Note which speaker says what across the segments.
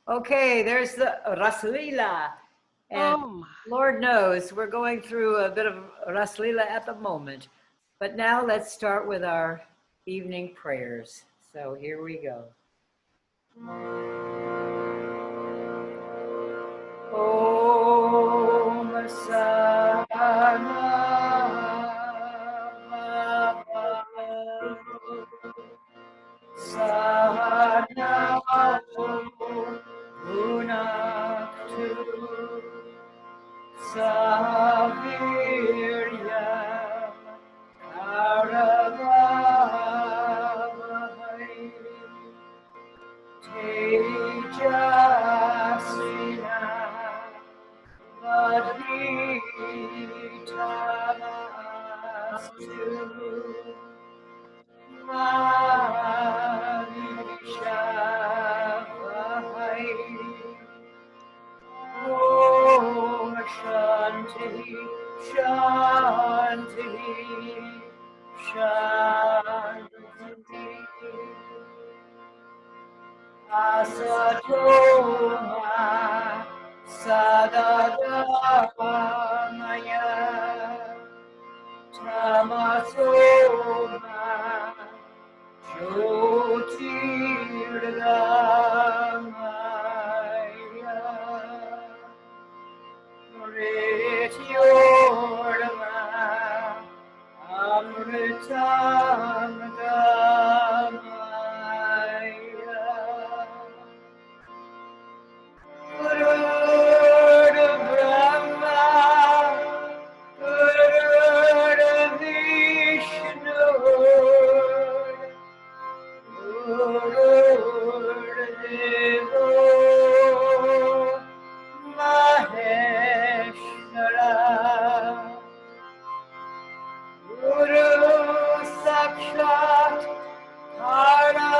Speaker 1: Okay, there's the Raslila. And Lord knows we're going through a bit of Raslila at the moment. But now let's start with our evening prayers. So here we go. Om Sana Sana Bhunaktu Saviryam Karavamai Tejasvina Vaditamastu Mavishavai Om Shanti Shanti Shanti Asatoma Sadadamaya Tamasoma Jyotirgamaya Mrityorma Amritam Gamaya Guru Brahma Guru Vishnu Guru Maheshwara Guru Sakshat Parabrahma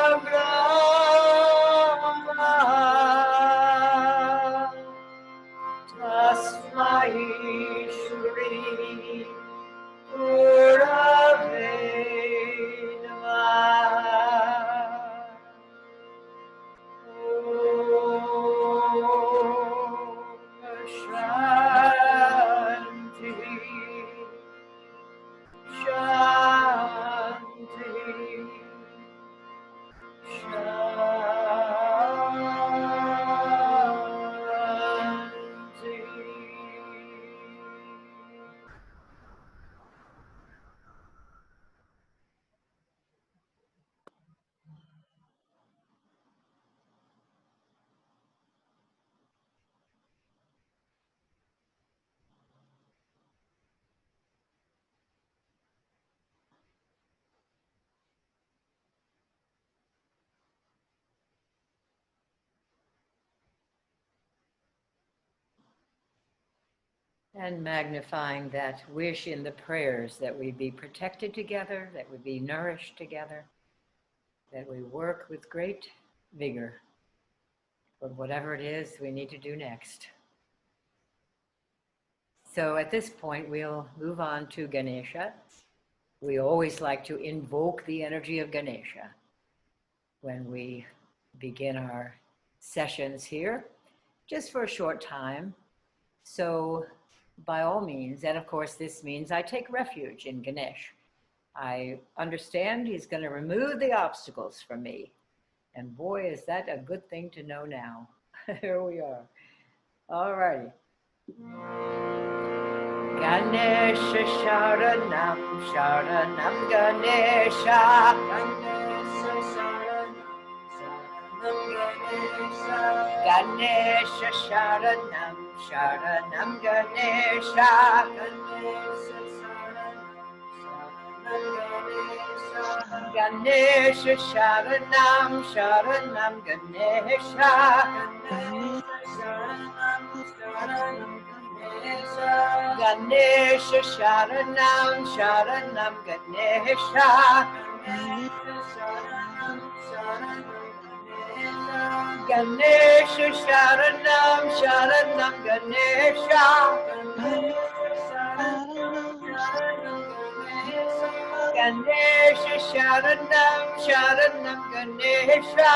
Speaker 1: Tasmai Shri Gurave Namah Shanti Shanti And magnifying that wish in the prayers that we be protected together, that we be nourished together, that we work with great vigor for whatever it is we need to do next. So at this point, we'll move on to Ganesha. We always like to invoke the energy of Ganesha when we begin our sessions here, just for a short time. So by all means, and of course this means I take refuge in Ganesh. I understand he's going to remove the obstacles from me. And boy, is that a good thing to know now. Here we are. All righty. Ganesha Sharanam, Sharanam Ganesha. Ganesha Sharanam, Sharanam Ganesha. Ganesha Sharanam, Sharanam Ganesha. Ganesha Sharanam, Sharanam Ganesha. Ganesha Sharanam, Sharanam Ganesha. Ganesha Sharanam, Sharanam Ganesha.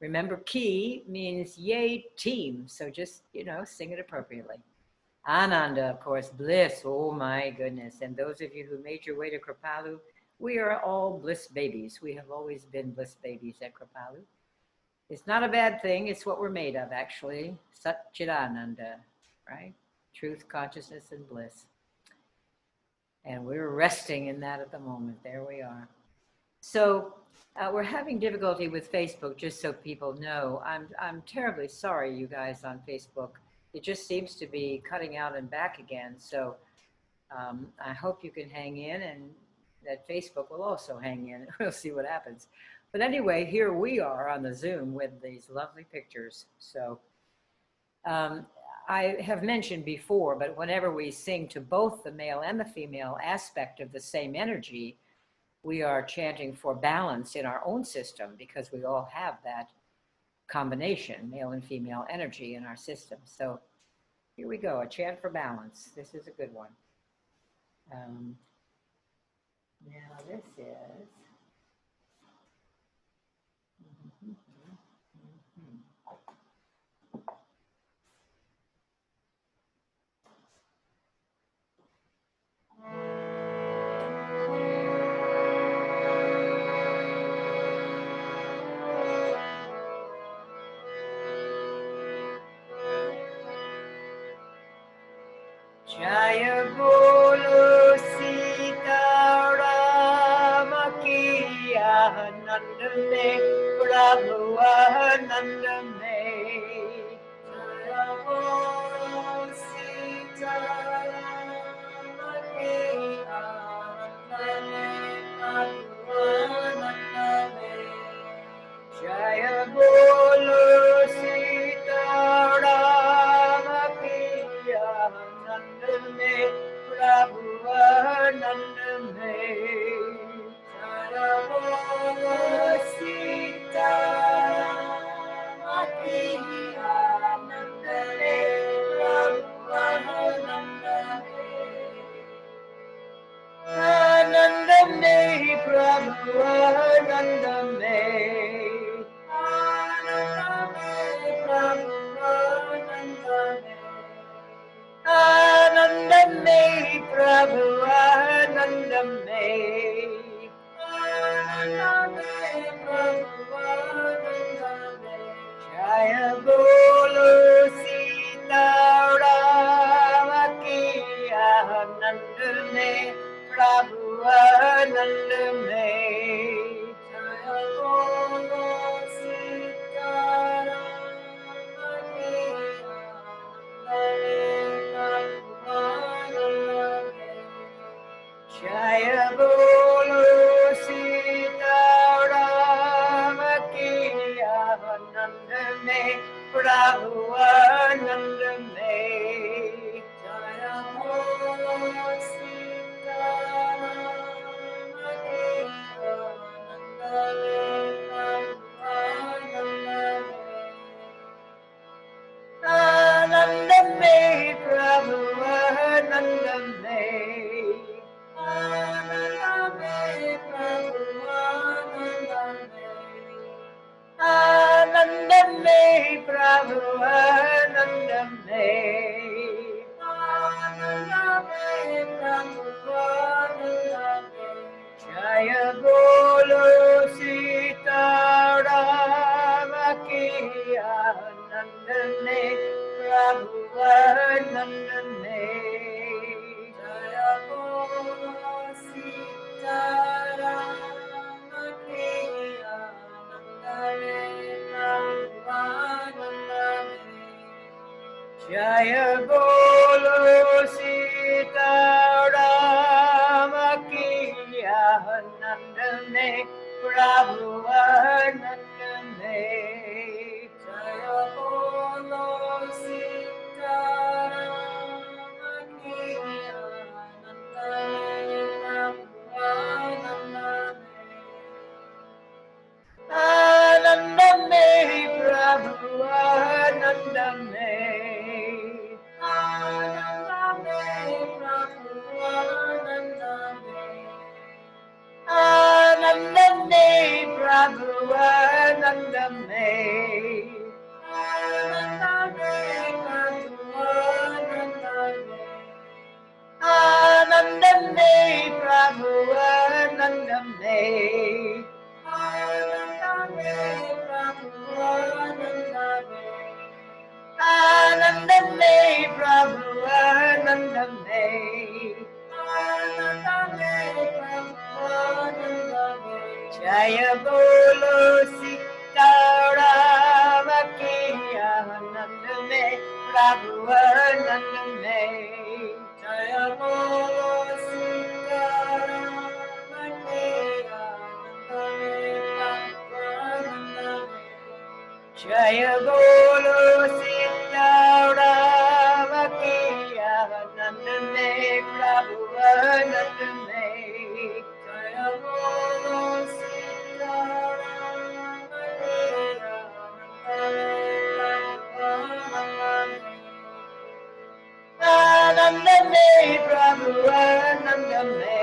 Speaker 1: Remember, ki means yay team, so just, sing it appropriately. Ananda, of course, bliss, oh my goodness. And those of you who made your way to Kripalu, we are all bliss babies. We have always been bliss babies at Kripalu. It's not a bad thing, it's what we're made of, actually. Satchidananda, right? Truth, consciousness, and bliss. And we're resting in that at the moment. There we are. So we're having difficulty with Facebook, just so people know. I'm terribly sorry, you guys on Facebook. It just seems to be cutting out and back again. So I hope you can hang in, and that Facebook will also hang in. We'll see what happens. But anyway, here we are on the Zoom with these lovely pictures. So I have mentioned before, but whenever we sing to both the male and the female aspect of the same energy, we are chanting for balance in our own system, because we all have that combination, male and female energy in our system. So here we go, a chant for balance. This is a good one. Now this is... Jaya Bolo Sita Rama Ki Ananda Me Prabhu Ananda Me. Jaya Bolo Sita Rama Ki Ananda Me Prabhu Ananda Me. Jaya Bolo Sita Rama Ki Ananda Me Prabhu Ananda Me. Jaya Bolo Sita Rama Ki Ananda Me Prabhu Ananda Me. Ananda Me Prabhu Ananda Me. Ananda Me Prabhu Ananda Me. Ananda Me Prabhu Ananda Me. Jaya Bolo Sita Rama Ki Ananda Me Prabhu Ananda Me. Jaya Bolo Sita Rama Ki Jaya Bolo Sita Rama Ki Ananda Me Prabhu Ananda Me. Jaya Bolo Sita Rama Ki Ananda Me Prabhu Ananda Me. Ananda Me Prabhu Ananda Me. Ananda Me Prabhu Ananda Me. Ananda Me Prabhu Ananda Me. Ananda Me Prabhu Ananda Me. Jaya Bolo Sita Rama Ki Ananda Me Prabhu Ananda Me. Jaya Bolo Sita Rama Ki Ananda Me Prabhu Ananda Me. Jaya Bolo Sita Rama Ki Ananda Me Prabhu Ananda Me. Jaya Bolo Sita Rama Ki Ananda Me Prabhu Ananda Me. Ananda Me Prabhu Ananda Me. Ananda Me Prabhu Ananda Me. Ananda Me Prabhu Jaya Bolo Sitaram Ki Anand Me Prabhu Anand Me Jaya Bolo Sitaram Ki Anand Me Prabhu Anand Me Jaya Bolo Sitaram Ki Anand Me Prabhu Anand Me Jaya Bolo Anandame Prabhu Anandame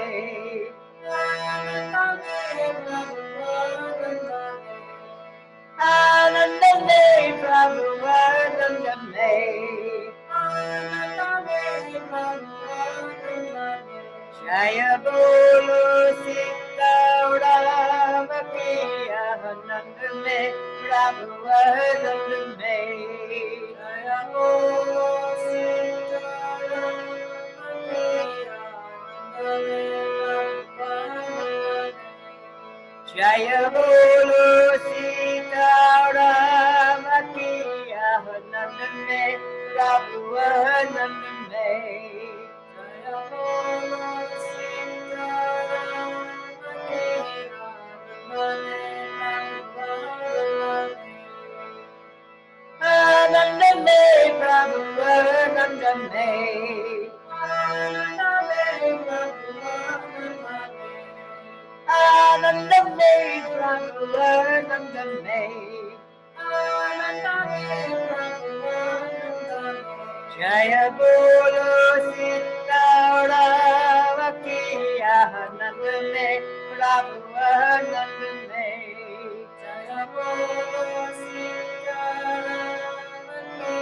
Speaker 1: Anandame Prabhu Anandame Jaya Bolo Sitaram Ki Anandame Prabhu Anandame Jaya Bolo Sitaram Ki Anandame Jaya Bolo Sitaram Ki Anandame Prabhu Anandame Jaya Bolo Sitaram Ki Anandame Prabhu Anandame Anandame Prabhu Anandame Prabhu Anandame Anandame Prabhu Anandame Jaya Bolo Sitaram Ki Anandame Prabhu Anandame Jaya Bolo Sitaram Ki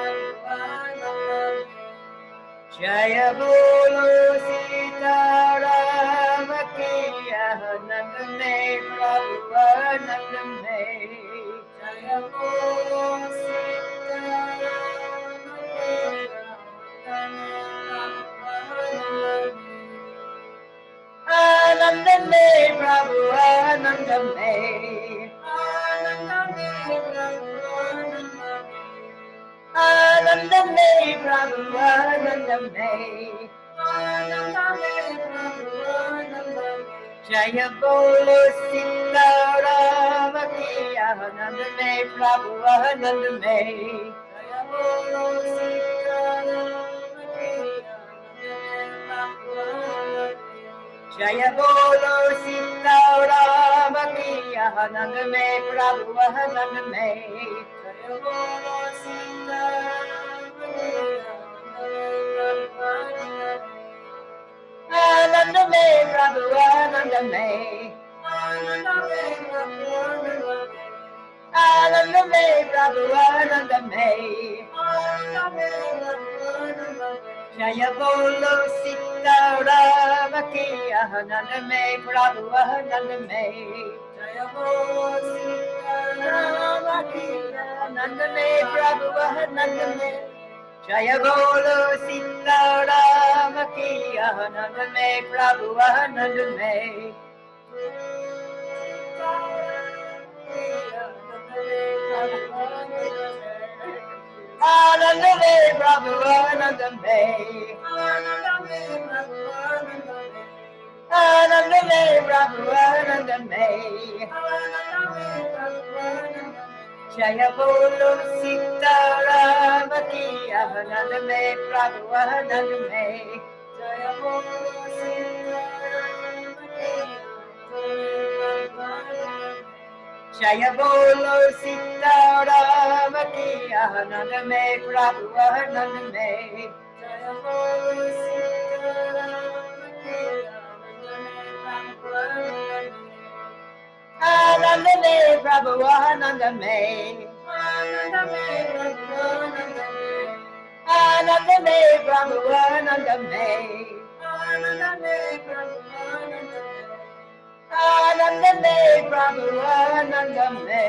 Speaker 1: Anandame Jaya Bolo Sitaram Ki Anandame Prabhu Anandame Jaya Bolo Sitaram Ki Anandame Prabhu Anandame Anandame Prabhu Anandame Anandame Prabhu Anandame Anandame Prabhu Anandame Jaya Bolo Sitaram Ki Anandame Prabhu Anandame Jaya Bolo Sitaram Ki Anandame Jaya Bolo Sitaram Ki Anandame Prabhu Anandame Jaya Bolo Sitaram Ki Anandame Prabhu Anandame Anandame Prabhu Anandame Anandame Prabhu Anandame Anandame Prabhu Anandame Jaya Bolo Sitaram Ki Anandame Prabhu Anandame Jaya Bolo Sitaram Ki Anandame Prabhu Anandame Jaya Bolo Sitaram Ki Anandame Prabhu Anandame Anandame Prabhu Anandame Anandame Prabhu Anandame Jaya Bolo Sitaram Ki Anandame Prabhu Anandame Jaya Bolo Sitaram Ki Jaya Bolo Sitaram Ki Anandame Prabhu Anandame Jaya Bolo Sitaram Ki Anandame Prabhu Anandame Anandame Prabhu Anandame. Anandame Prabhu Anandame. Anandame Prabhu Anandame. Anandame Prabhu Anandame.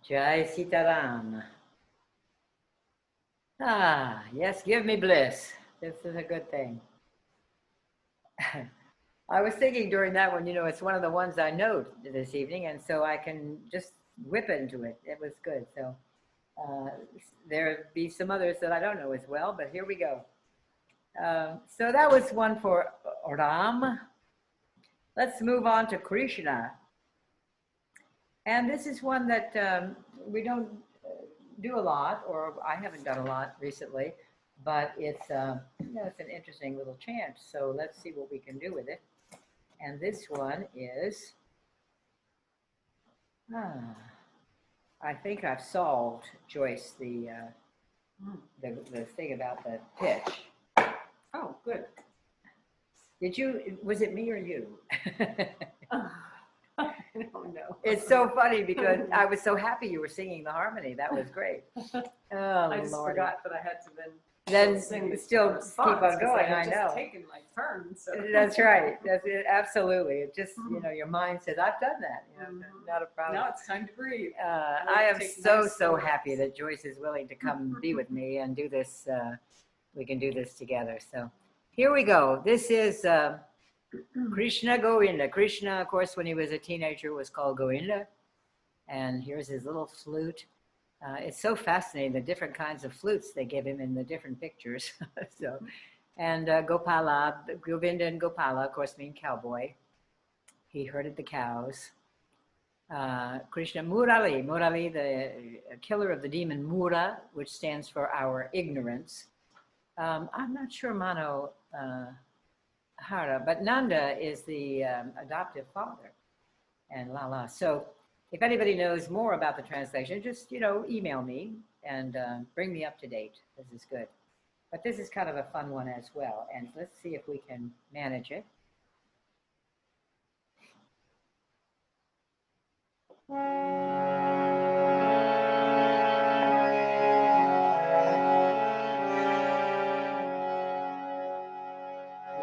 Speaker 1: Jai Sitaram. Ah, yes, give me bliss. This is a good thing. I was thinking during that one, it's one of the ones I know this evening, and so I can just whip into it. It was good. So there'll be some others that I don't know as well, but here we go. So that was one for Ram. Let's move on to Krishna. And this is one that we don't do a lot, or I haven't done a lot recently, but it's it's an interesting little chant. So let's see what we can do with it. And this one is, I think I've solved, Joyce, the thing about the pitch.
Speaker 2: Oh, good.
Speaker 1: Was it me or you?
Speaker 2: I don't know.
Speaker 1: It's so funny because I was so happy you were singing the harmony. That was great. Oh,
Speaker 2: I just
Speaker 1: Lordy.
Speaker 2: forgot that I had to
Speaker 1: still keep on going. I know.
Speaker 2: Taken my turn. So.
Speaker 1: That's right. That's it. Absolutely. It just your mind says, "I've done that." Not a problem.
Speaker 2: Now it's time to breathe.
Speaker 1: I am so happy that Joyce is willing to come be with me and do this. We can do this together. So here we go. This is Krishna Govinda. Krishna, of course, when he was a teenager, was called Govinda. And here's his little flute. It's so fascinating, the different kinds of flutes they give him in the different pictures. And Gopala, Govinda and Gopala, of course, mean cowboy. He herded the cows. Krishna Murali, the killer of the demon Mura, which stands for our ignorance. I'm not sure Mano Hara, but Nanda is the adoptive father, and Lala. So if anybody knows more about the translation, just, email me and bring me up to date. This is good. But this is kind of a fun one as well. And let's see if we can manage it.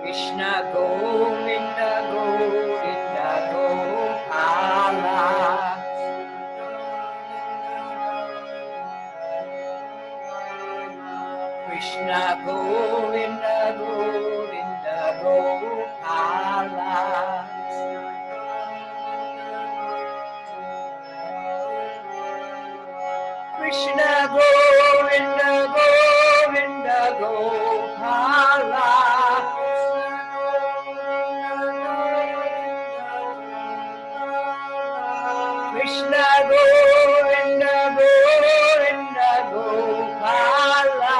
Speaker 1: Krishna Govinda Govinda Gopala. Krishna Govinda Govinda Gopala. Krishna Govinda Govinda Gopala. Krishna Govinda Govinda Gopala.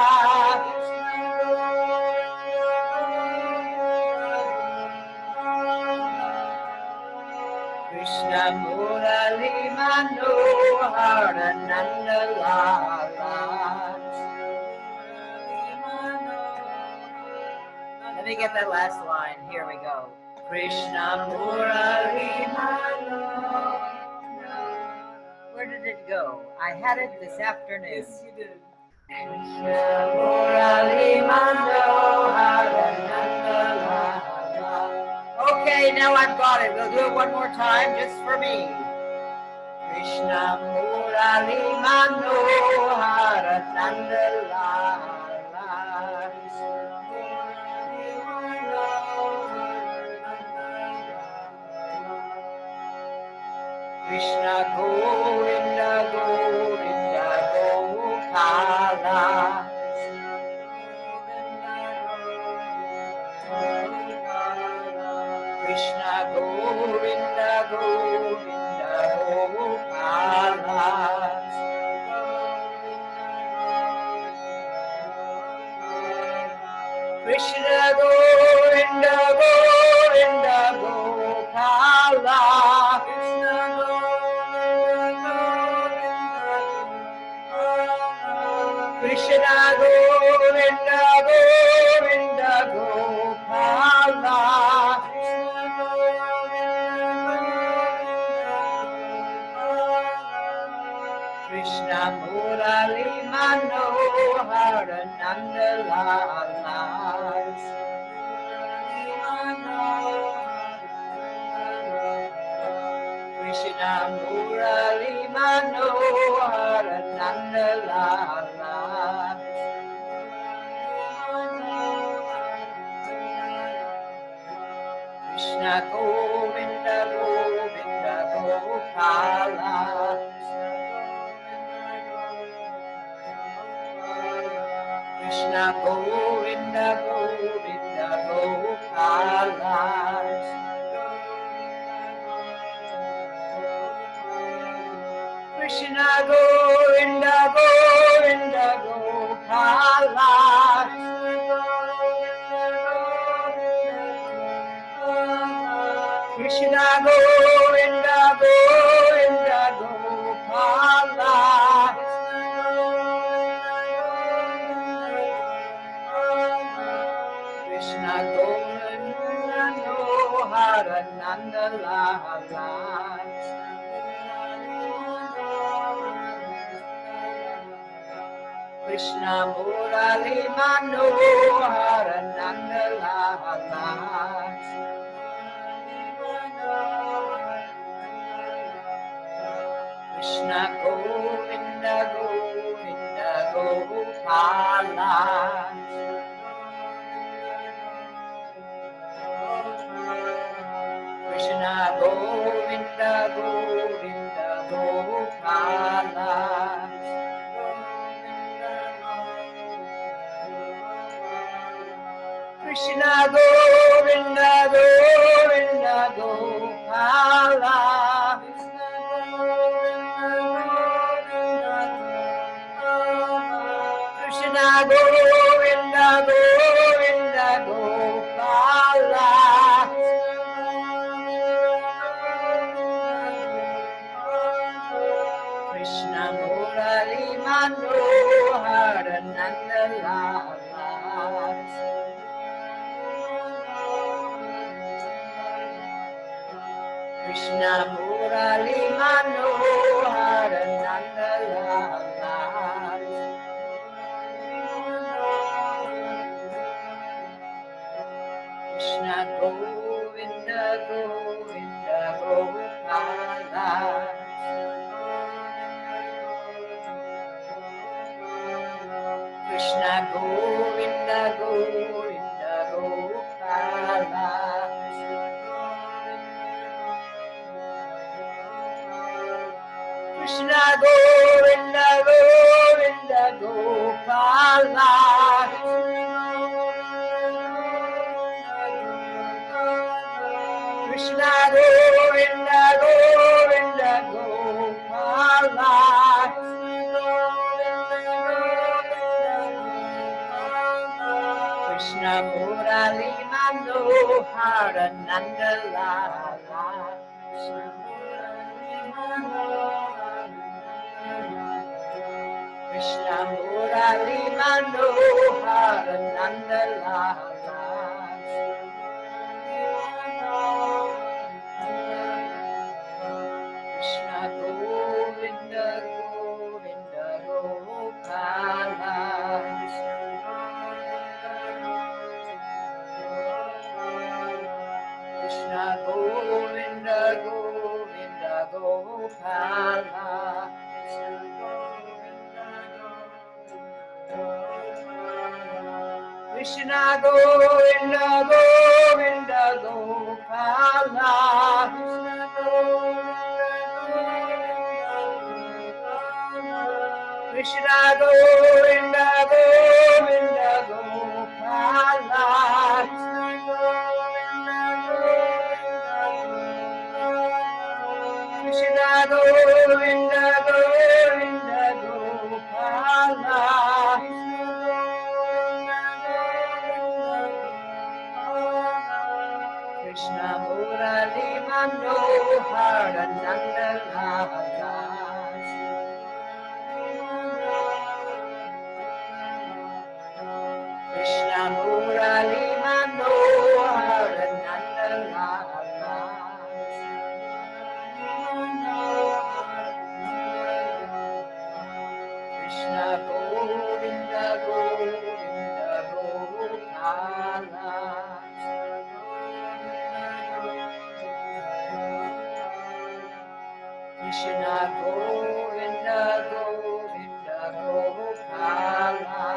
Speaker 1: Krishna Murali Manohara Nanda Lala. Let me get that last line. Here we go. Krishna Murali Manohara. Where did it go? I had it this afternoon.
Speaker 2: Yes, you did.
Speaker 1: Krishna Murali Manohara Nanda Lala. Okay, now I've got it. We'll do it one more time just for me. Krishna Murali Manohara Nanda Lala. Krishna Govinda Govinda Gopala. Krishna Govinda Govinda Gopala. Krishna Govinda Govinda Gopala. Krishna Govinda Govinda Gopala. Krishna Murali Manohara Nanda Lala. Krishna Murali Manohara Nanda Lala. Krishna Govinda Govinda Gopala. Krishna Govinda Govinda Gopala. Krishna Govinda Govinda Gopala. Krishna Govinda Govinda Gopala. Krishna Govinda Hara Nanda Lala. Krishna Murali Manohara Nanda Lala. Krishna Govinda Govinda Gopala. Krishna Govinda Govinda Gopala. Krishna Govinda Govinda Gopala. Krishna Govinda Govinda Gopala. Krishna Murali Manohara Nanda Lala. Krishna Murali Manohara Nanda Lala. Krishna Govinda Govinda Gopala. Krishna Govinda Govinda Gopala. Krishna Govinda Govinda Gopala. Krishna Govinda Govinda Gopala. Krishna Murali Manohara Nanda Lala. Krishna Murali Manohara Nanda Lala. Krishna Govinda Govinda Gopala. Krishna Govinda Govinda Gopala. Krishna Govinda Govinda Gopala. Krishna Govinda Govinda Gopala. Krishna Govinda Govinda Gopala. Krishna Murali Manohara Nanda Lala. Krishna Murali Manohara Nanda Lala. Krishna Govinda Govinda Gopala. Krishna Govinda Govinda Gopala.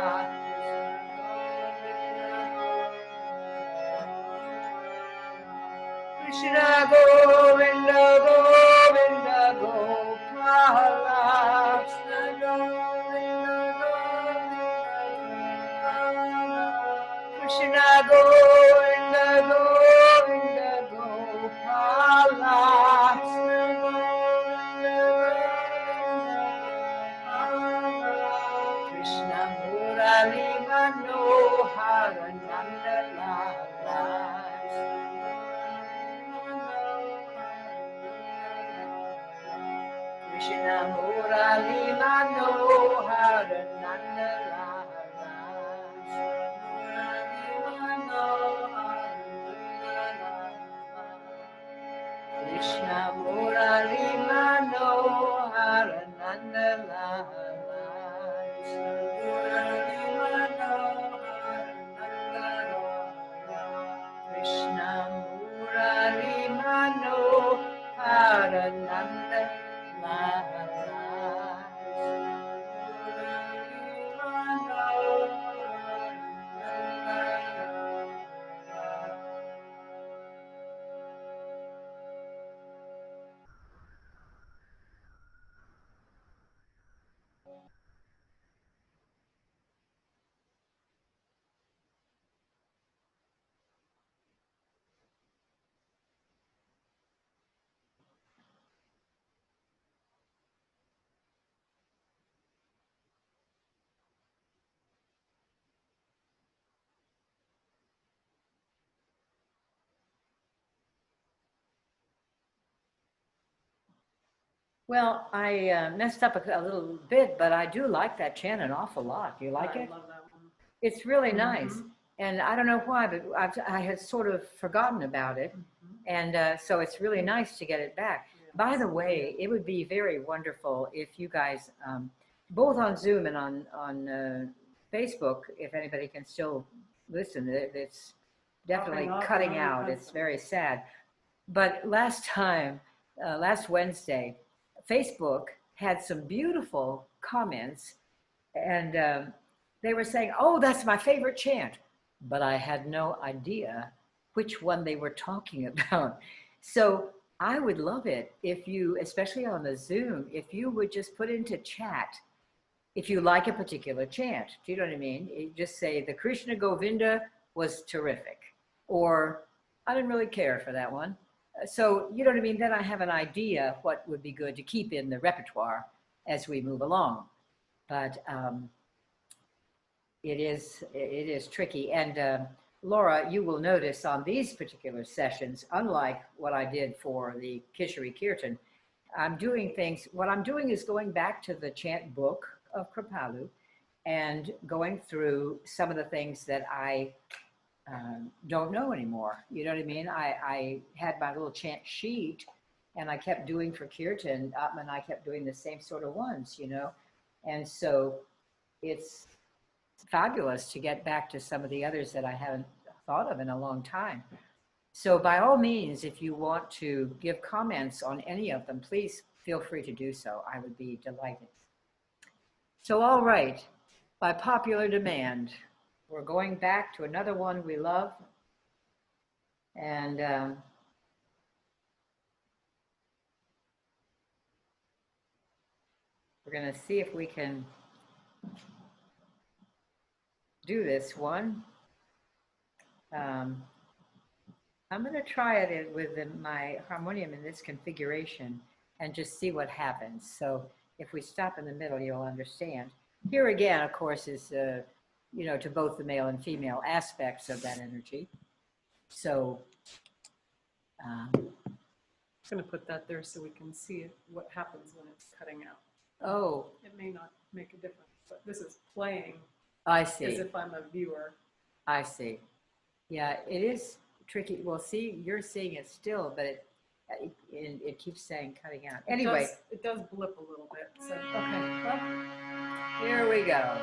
Speaker 1: Krishna Govinda Govinda Gopala. Krishna Govinda Govinda Gopala. Krishna Murali Manohara Nanda Lala. Krishna Murali Manohara Nanda Lala. Krishna Murali Manohara Nanda Lala. Krishna Murali Manohara Nanda Lala. Well, I messed up a little bit, but I do like that chant an awful lot. Do you like it?
Speaker 2: I love that one.
Speaker 1: It's really nice. And I don't know why, but I had sort of forgotten about it. And so it's really nice to get it back. By the way, it would be very wonderful if you guys, both on Zoom and on Facebook, if anybody can still listen, it's definitely cutting out. It's very sad. But last time, last Wednesday, Facebook had some beautiful comments, and they were saying, "Oh, that's my favorite chant," but I had no idea which one they were talking about. So I would love it if you, especially on the Zoom, if you would just put into chat if you like a particular chant. Do you know what I mean? You just say the Krishna Govinda was terrific, or I didn't really care for that one. So, you know what I mean? Then I have an idea what would be good to keep in the repertoire as we move along. But it is tricky. And Laura, you will notice on these particular sessions, unlike what I did for the Kishori Kirtan, I'm doing things, what I'm doing is going back to the chant book of Kripalu and going through some of the things that I don't know anymore. You know what I mean? I had my little chant sheet and I kept doing for Kirtan, and I kept doing the same sort of ones, you know? And so it's fabulous to get back to some of the others that I haven't thought of in a long time. So by all means, if you want to give comments on any of them, please feel free to do so. I would be delighted. So, all right, by popular demand, we're going back to another one we love. And we're going to see if we can do this one. I'm going to try it with my harmonium in this configuration and just see what happens. So if we stop in the middle, you'll understand. Here again, of course, is, you know, to both the male and female aspects of that energy. So
Speaker 2: I'm going to put that there so we can see what happens when it's cutting out.
Speaker 1: oh,
Speaker 2: It may not make a difference, but this is playing
Speaker 1: I
Speaker 2: as
Speaker 1: see.
Speaker 2: if I'm a viewer.
Speaker 1: I see. Yeah, it is tricky. Well, see, you're seeing it still, but it keeps saying cutting out. Anyway,
Speaker 2: It does blip a little bit. So, okay. Well,
Speaker 1: here we go.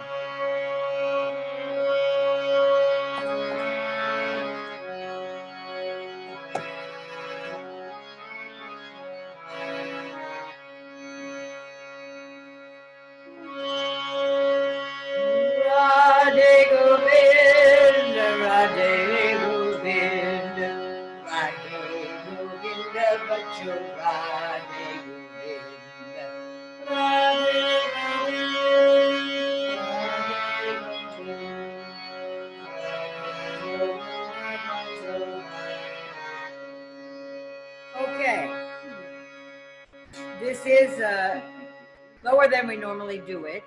Speaker 1: Radhe Govinda, Radhe Govinda, Radhe Govinda, Bacho Radhe Govinda, Radhe Govinda. Okay, this is lower than we normally do it.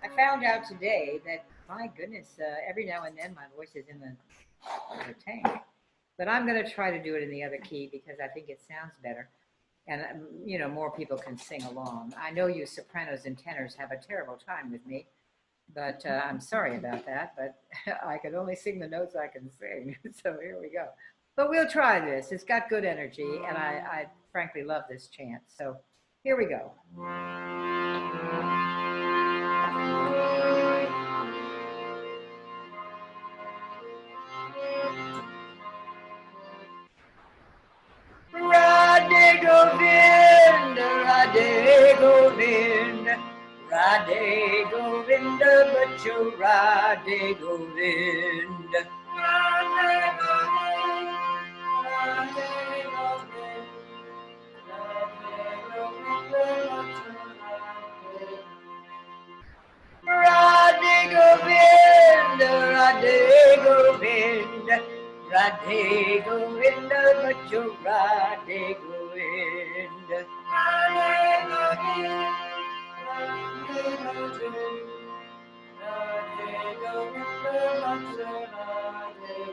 Speaker 1: I found out today that, my goodness, every now and then my voice is in the tank. But I'm going to try to do it in the other key because I think it sounds better. And, you know, more people can sing along. I know you sopranos and tenors have a terrible time with me, but I'm sorry about that. But I can only sing the notes I can sing. So here we go. But we'll try this. It's got good energy, and I frankly love this chant. So here we go. Radhe Govinda, Radhe Govinda, Radhe Govinda, Bacho Radhe Govinda. Radhe Govinda, Radhe Govinda, Radhe Govinda, Radhe Govinda, Radhe Govinda, Bacho Radhe Govinda. Radhe Govinda, Radhe Govinda, Radhe Govinda, Bacho Radhe.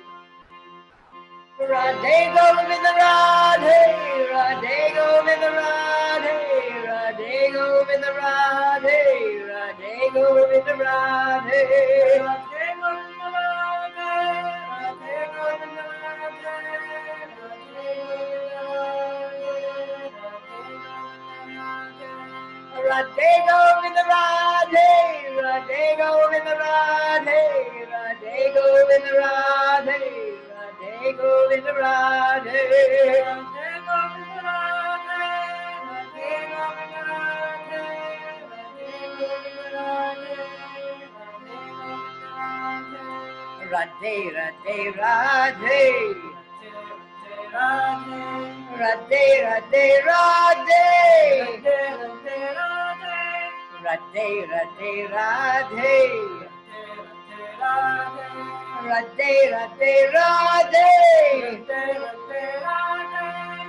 Speaker 1: Radhe Govinda, Radhe, Radhe Govinda, Radhe, Radhe Govinda, Radhe, Radhe Govinda, Radhe, Radhe Govinda, Radhe, Radhe Govinda, Radhe, Radhe Govinda, Radhe, Radhe Govinda, Radhe, Radhe Govinda, Radhe, Radhe Govinda, Radhe, Radhe Govinda, Radhe, Radhe Govinda, Radhe, Radhe Radhe Radhe, Radhe Radhe Radhe, Radhe Radhe Radhe, Radhe Radhe Radhe,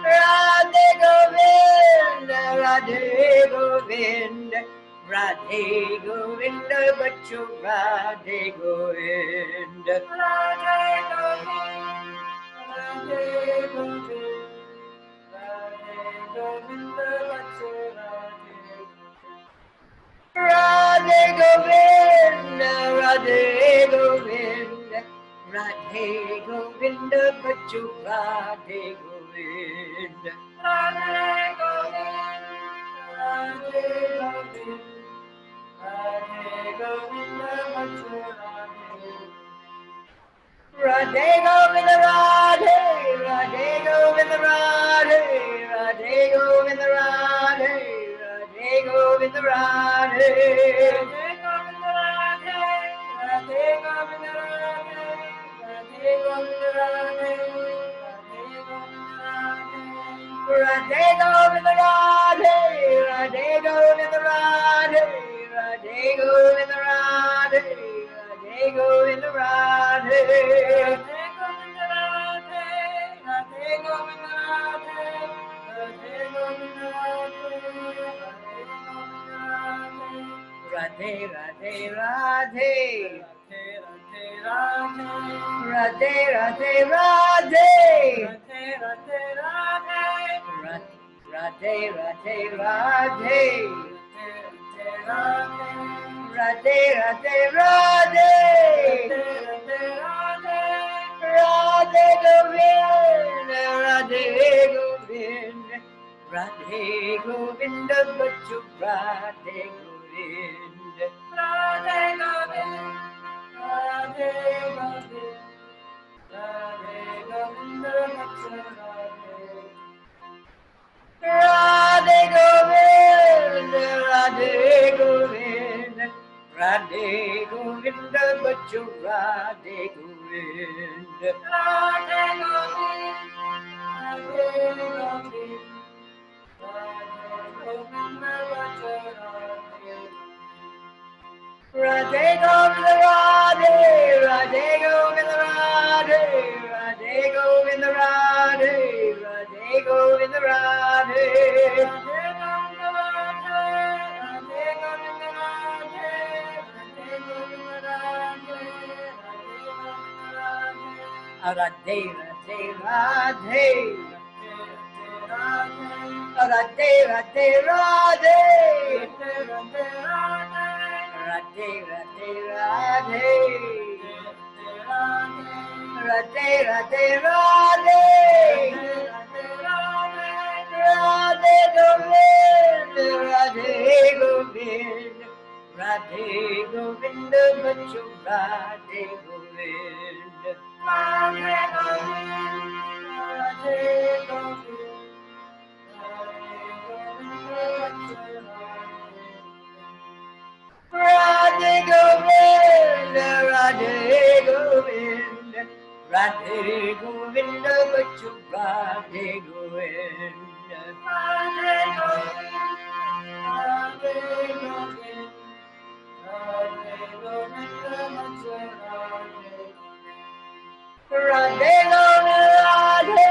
Speaker 1: Radhe Govinda, Radhe Govinda, Radhe Govinda, Bacho Radhe Govinda, Radhe Govinda, Radhe Govinda, Radhe Govinda, Bacho Radhe Govinda, Radhe Govinda, Radhe Govinda, Bacho Radhe Govinda, Radhe Govinda, Radhe Govinda, Radhe Govinda, Radhe Govinda, Radhe, Radhe Govinda, Radhe, Radhe Govinda, Radhe, Radhe Govinda, Radhe, Radhe Govinda, Radhe, Radhe Govinda, Radhe, Radhe Govinda, Radhe, Radhe Govinda, Radhe, Radhe Govinda, Radhe, Radhe Govinda, Radhe, Radhe Govinda, Radhe. Govinda Radhe. Radhe Radhe Radhe. Radhe Radhe Radhe. Radhe Radhe Radhe. Radhe Radhe Radhe. Radhe Govinda, Radhe Govinda, Radhe Govinda, Bachu Radhe Govinda, Radhe Govinda, Radhe Govinda, Radhe Govinda, Bachu Radhe Govinda, Radhe Govinda, Radhe Govinda, Bachu Radhe Govinda, Radhe Radhe Govinda, Radhe, Radhe Govinda, Radhe, Radhe Govinda, Radhe, Radhe Govinda, Radhe, Radhe Radhe Radhe. Radhe Radhe Radhe. Radhe Radhe Radhe. Radhe Radhe Radhe. Radhe Govinda, Radhe Govinda, Radhe Govinda, Bachu Radhe Govinda, Radhe Govinda, Radhe Govinda, Radhe Govinda, Radhe Govinda, Radhe Govinda, Bachu Radhe Govinda, Radhe Govinda, Radhe Govinda, Radhe Govinda, Bachu Radhe Govinda, Radhe,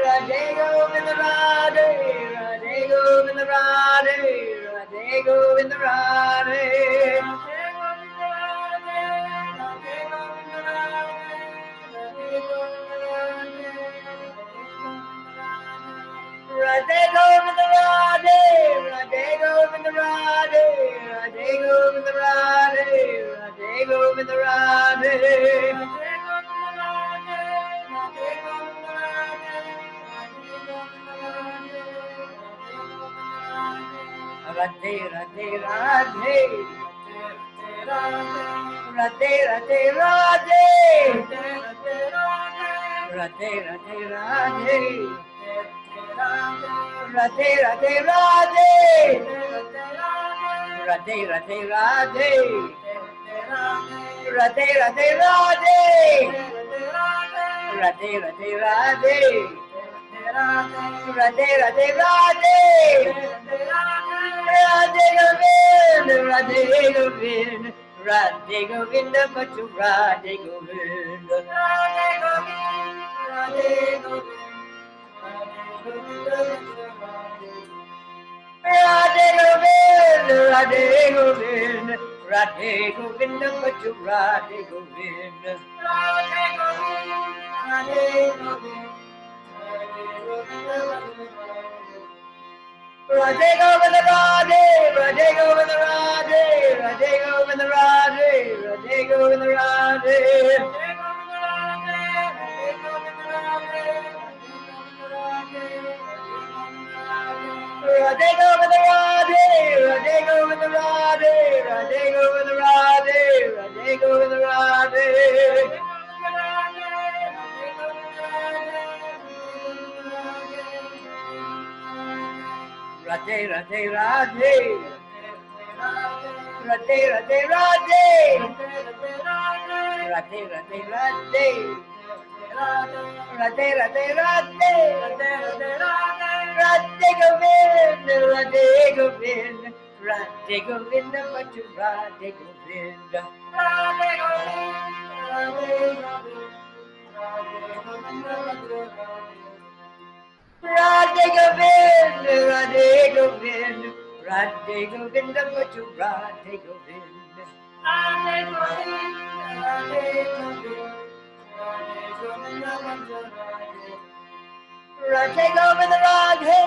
Speaker 1: Radhe Govinda, Radhe, Radhe Govinda, Radhe, Radhe Govinda, Radhe, Radhe Govinda, Radhe, Radhe Govinda, Radhe, Radhe Govinda, Radhe, Radhe Govinda, Radhe, Radhe Radhe Radhe. Radhe Radhe Radhe. Radhe Radhe Radhe. Radhe Radhe Radhe. Radhe Radhe Radhe. Radhe Radhe Radhe. Radhe Radhe Radhe. Radhe Radhe Radhe. Radhe Govinda, Radhe Govinda, Radhe Govinda, Bachu Radhe Govinda, Radhe Govinda, Radhe Govinda, Radhe Govinda, Radhe Govinda, Radhe Govinda, Bachu Radhe Govinda, Radhe Govinda, Radhe Govinda. Radhe Govinda, Radhe, Radhe Govinda, Radhe, Radhe Govinda, Radhe, Radhe Govinda, Radhe, Radhe Govinda, Radhe, Radhe Govinda, Radhe, Radhe Govinda, Radhe, Radhe Govinda, Radhe. Radhe Radhe Radhe. Radhe Radhe Radhe. Radhe Radhe Radhe. Radhe Radhe Radhe. Radhe Govinda, Radhe Govinda, Radhe Govinda Bhaja Radhe Govinda Radhe Govinda Radhe Govinda Radhe Govinda Radhe Govinda Bhaja Radhe Govinda Radhe Govinda Radhe Govinda Radhe Govinda Radhe Radhe Govinda Radhe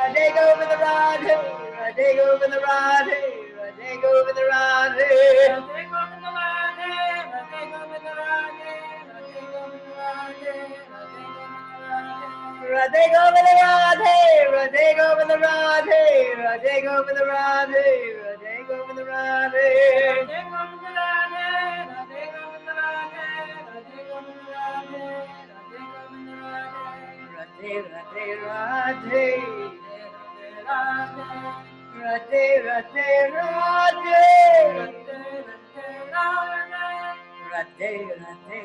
Speaker 1: Radhe Govinda Radhe Radhe Govinda Radhe Radhe Govinda Radhe Radhe Govinda Radhe Radhe Govinda Radhe Radhe Govinda Radhe Radhe Govinda Radhe Radhe Govinda Radhe Radhe Govinda Radhe Radhe Govinda Radhe Radhe Govinda Radhe Radhe Govinda Radhe Radhe Govinda Radhe Radhe Radhe Radhe Radhe Radhe Radhe Radhe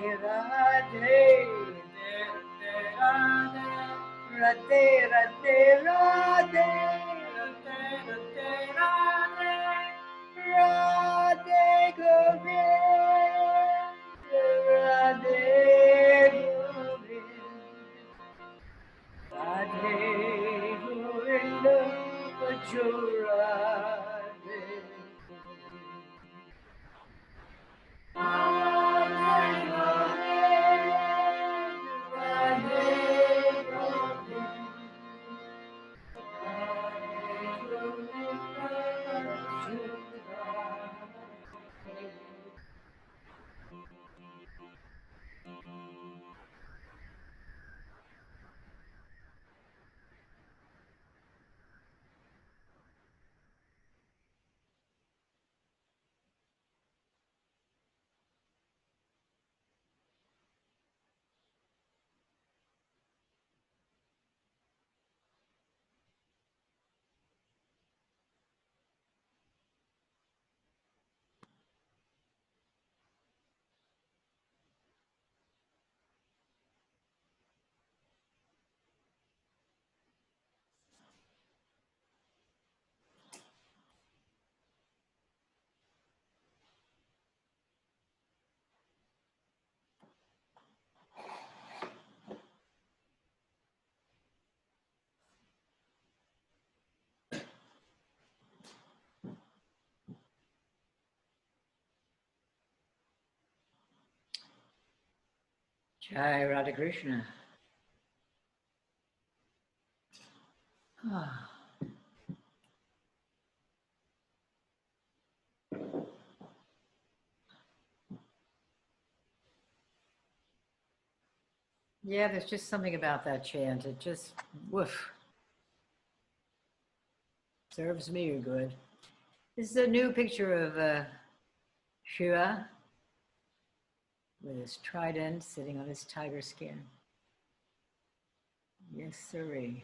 Speaker 1: Radhe Radhe Radhe Radhe Radhe Govinda Radhe Govinda Radhe Govinda Bhaja Radhe Jai Radha Krishna. Yeah, there's just something about that chant. It just, woof, serves me good. This is a new picture of Shiva with his trident sitting on his tiger skin. Yes, sirree.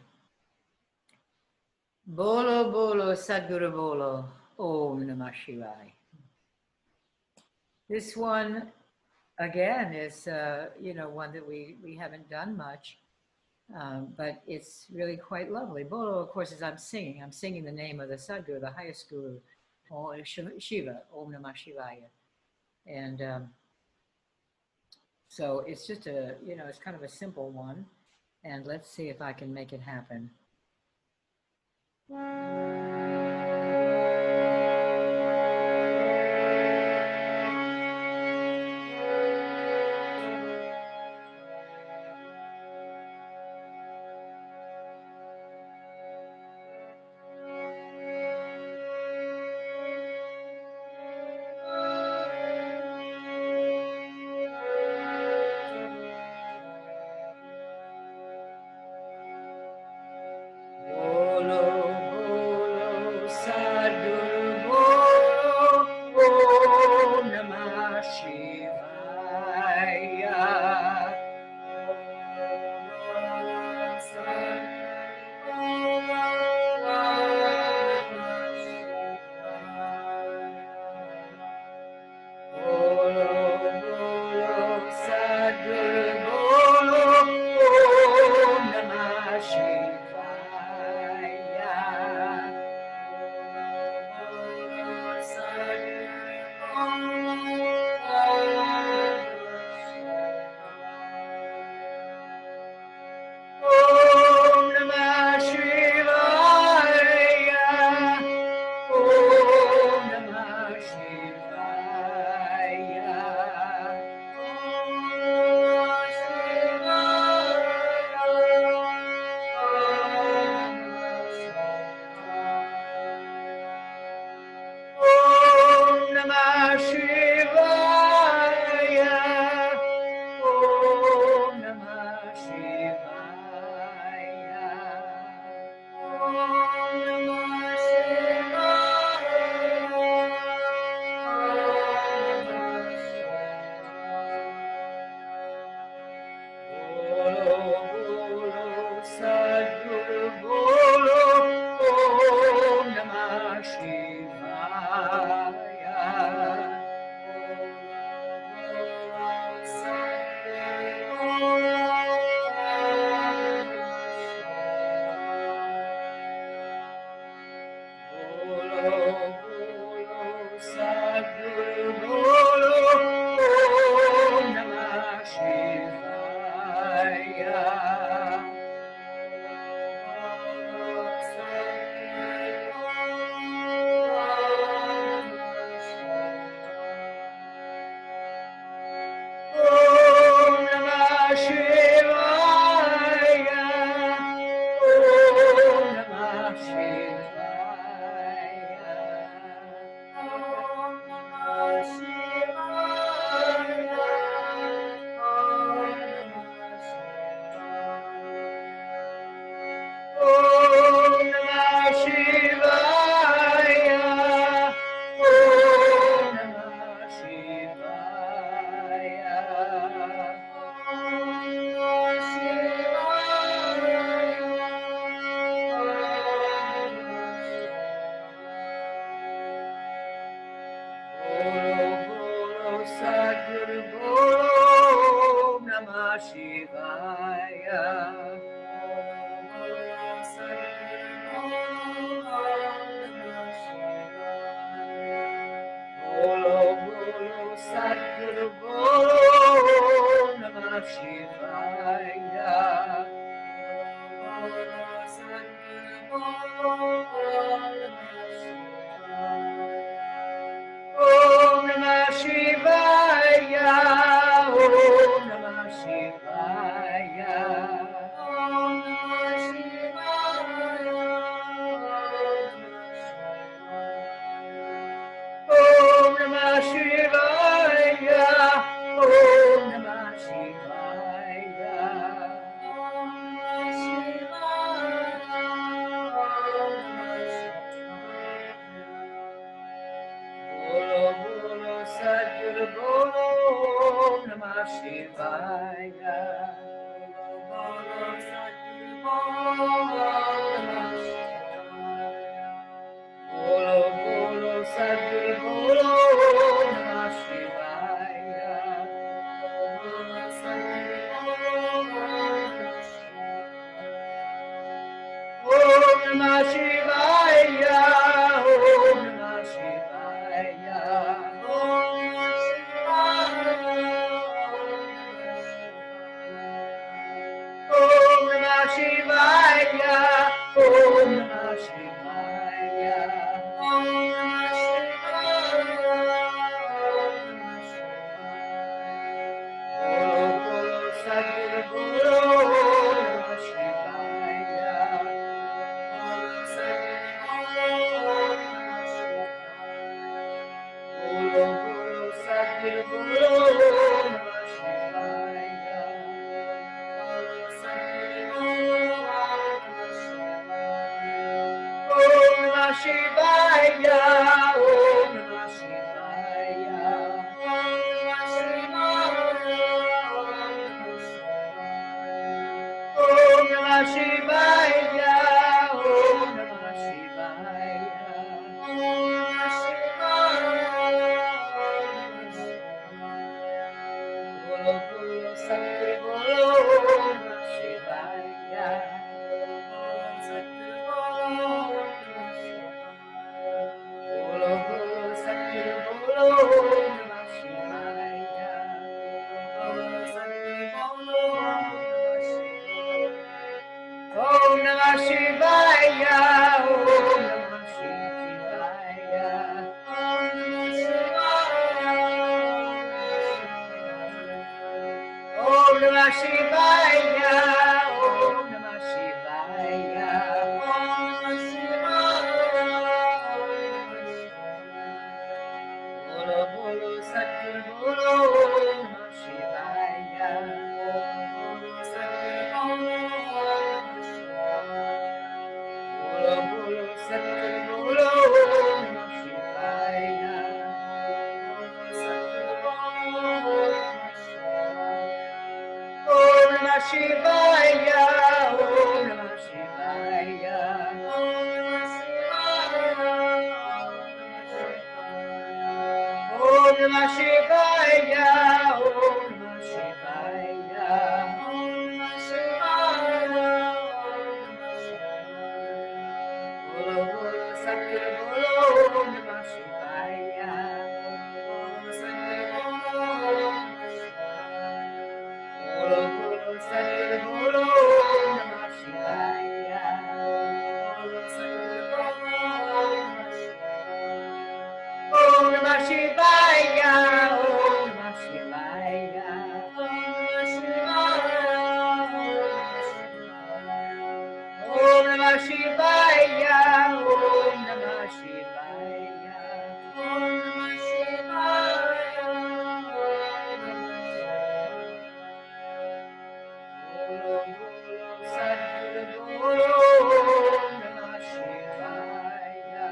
Speaker 1: Bolo, bolo, Sadguru bolo. Om Namah Shivaya. This one, again, is, one that we haven't done much, but it's really quite lovely. Bolo, of course, as I'm singing the name of the Sadguru, the highest guru, Shiva, Om Namah Shivaya. And so it's just it's kind of a simple one. And let's see if I can make it happen. Bolo, bolo, Namah Shivaya, Om Namah Shivaya, Om Namah Shivaya, Bolo Bolo Satguru Bolo, Om Namah Shivaya, Bolo Bolo Satguru Bolo, Om Namah Shivaya, Bolo Satguru Bolo, Om Namah Shivaya, Om Namah Shivaya, Om Namah Shivaya, Om Namah Shivaya, Om Namah Shivaya, Om Namah Shivaya, Bolo Bolo Satguru Bolo, Om Namah Shivaya,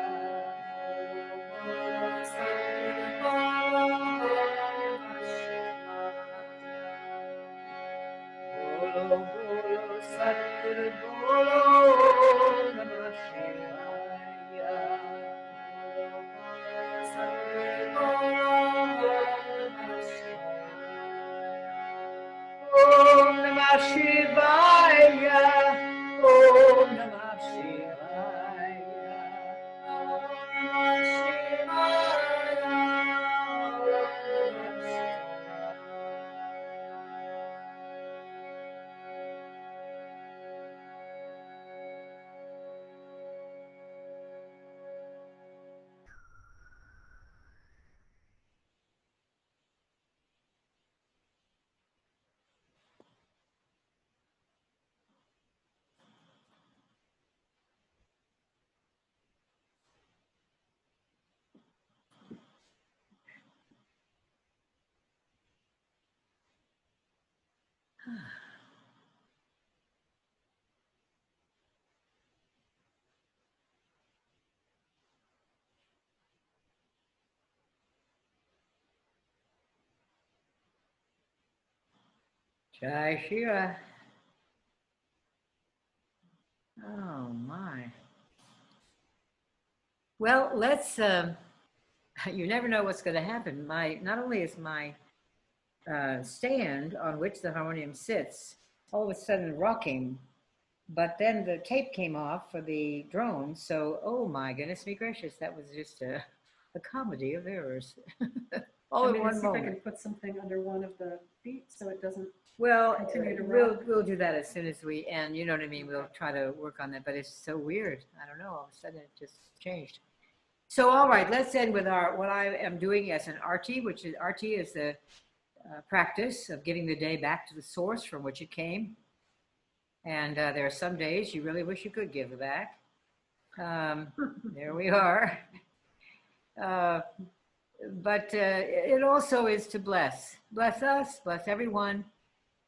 Speaker 1: Bolo Satguru Bolo, Bolo Bolo Satguru Bolo, Om Namah Shivaya, Bolo Satguru Bolo, Om Namah Shivaya, Om Namah Shivaya, Om Namah Shivaya, Om Namah Jai Shira. Oh my. Well, let's, you never know what's going to happen. Not only is my stand on which the harmonium sits all of a sudden rocking, but then the tape came off for the drone. So, oh my goodness me gracious, that was just a comedy of errors. All in one
Speaker 2: see
Speaker 1: moment.
Speaker 2: if I can put something under one of the beats so it doesn't.
Speaker 1: Well,
Speaker 2: Continue to
Speaker 1: we'll do that as soon as we end. You know what I mean? We'll try to work on that, but it's so weird. I don't know. All of a sudden, it just changed. So, all right, let's end with what I am doing as an arti, which is arti is the practice of giving the day back to the source from which it came. And there are some days you really wish you could give it back. There we are. But it also is to bless us, bless everyone.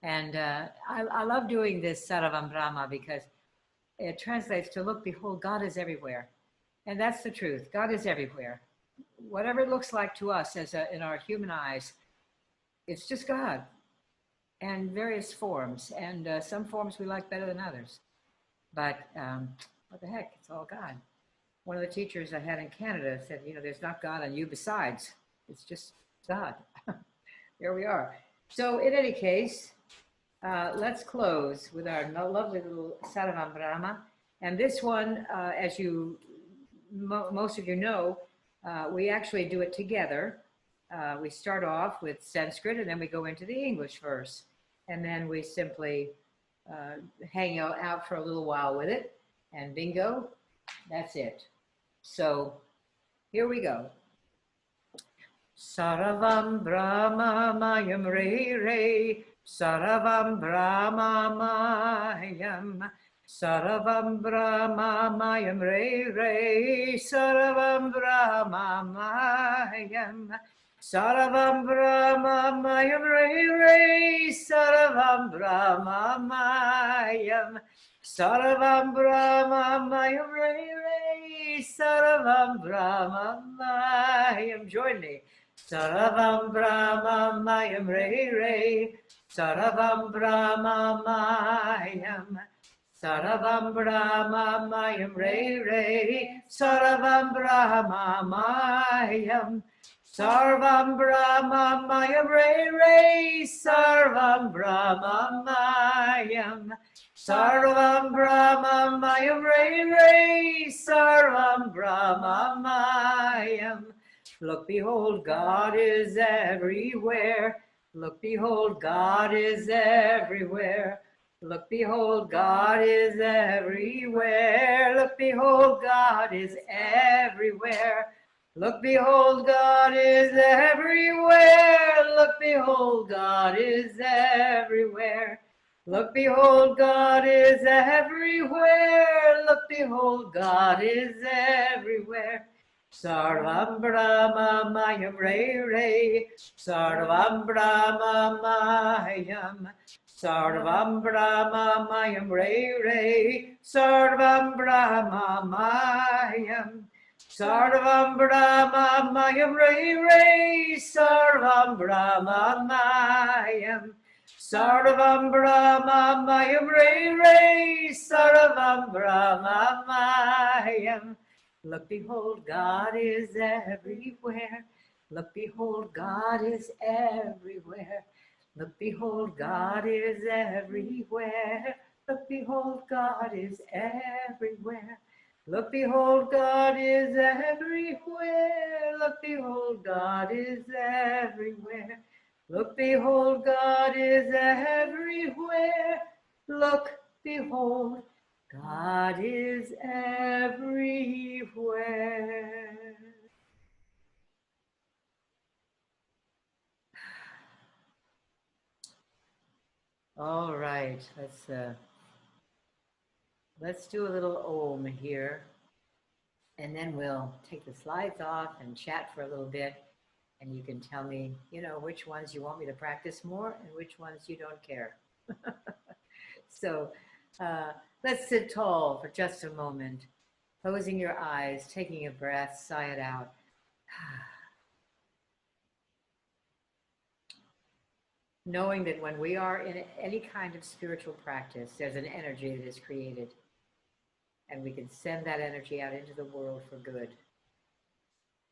Speaker 1: And I love doing this Sarvam Brahma because it translates to look, behold, God is everywhere. And that's the truth. God is everywhere. Whatever it looks like to us in our human eyes, it's just God and various forms. And some forms we like better than others. But what the heck, it's all God. One of the teachers I had in Canada said, there's not God on you besides. It's just God. There we are. So in any case, let's close with our lovely little Sarvam Brahma. And this one, as most of you know, we actually do it together. We start off with Sanskrit and then we go into the English verse. And then we simply hang out for a little while with it. And bingo, that's it. So here we go. Sarvam Brahma Mayam Re Re, Sarvam Brahma Mayam, Sarvam Brahma Mayam Re Re, Sarvam Brahma Mayam, Sarvam Brahma Mayam Re Re, Sarvam Brahma Mayam, Sarvam Brahma Mayam Re Re, Sarvam Brahma Mayam. Join me. Sarvam Brahma Mayam Re Re, Sarvam Brahma Mayam, Sarvam Brahma Mayam Re Re, Sarvam Brahma Mayam, Sarvam Brahma Mayam Re Re, Sarvam Brahma Mayam, Sarvam Brahma Mayam Re Re, Sarvam Brahma Mayam. Look, behold, God is everywhere. Look, behold, God is everywhere. Look, behold, God is everywhere. Look, behold, God is everywhere. Look, behold, God is everywhere. Look, behold, God is everywhere. Look, behold, God is everywhere. Look, behold, God is everywhere. Sarvam Brahma Mayam Re Re, Sarvam Brahma Mayam, Sarvam Brahma Mayam Re Re, Sarvam Brahma Mayam, Sarvam Brahma Mayam Re Re, Sarvam Brahma Mayam, Sarvam Brahma Mayam Re Re, Sarvam Brahma Mayam. Look, behold, God is everywhere. Look, behold, God is everywhere. Look, behold, God is everywhere. Look, behold, God is everywhere. Look, behold, God is everywhere. Look, behold, God is everywhere. Look, behold, God is everywhere. Look, behold, God is everywhere. All right, let's do a little Om here, and then we'll take the slides off and chat for a little bit, and you can tell me, which ones you want me to practice more and which ones you don't care. So let's sit tall for just a moment, closing your eyes, taking a breath, sigh it out. Knowing that when we are in any kind of spiritual practice, there's an energy that is created, and we can send that energy out into the world for good.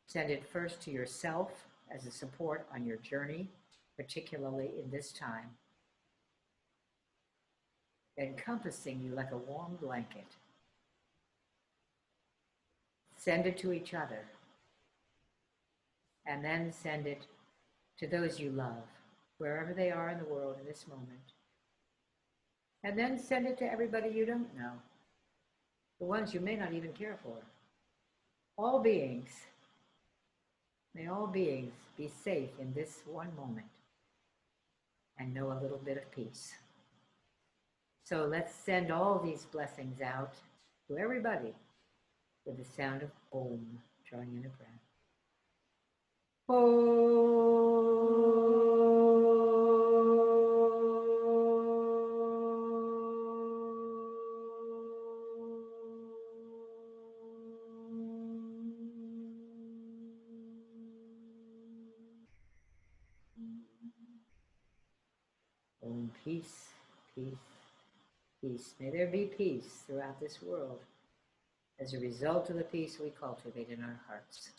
Speaker 1: Send it first to yourself as a support on your journey, particularly in this time, encompassing you like a warm blanket. Send it to each other, and then send it to those you love, wherever they are in the world in this moment. And then send it to everybody you don't know, the ones you may not even care for. All beings, may all beings be safe in this one moment and know a little bit of peace. So let's send all these blessings out to everybody with the sound of Om, drawing in a breath. Om, peace, peace, peace. May there be peace throughout this world as a result of the peace we cultivate in our hearts.